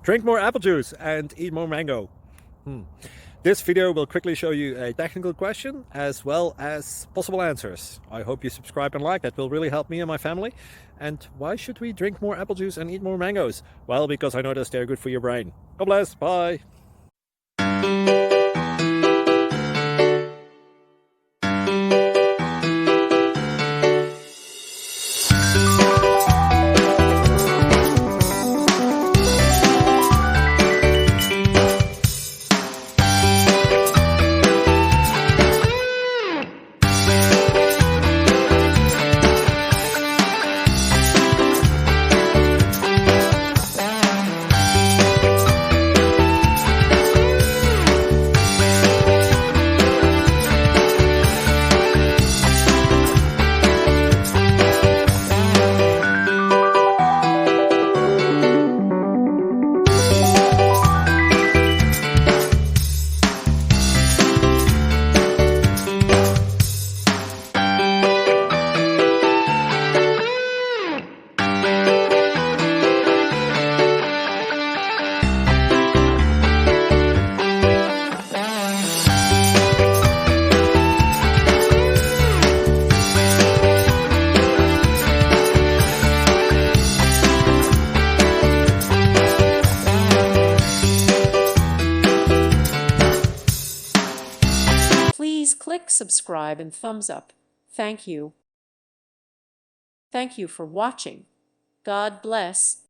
Drink more apple juice and eat more mango. This video will quickly show you a technical question as well as possible answers. I hope you subscribe and like, that will really help me and my family. And why should we drink more apple juice and eat more mangoes? Well, because I noticed they're good for your brain. God bless, bye. Please click subscribe and thumbs up. Thank you. Thank you for watching. God bless.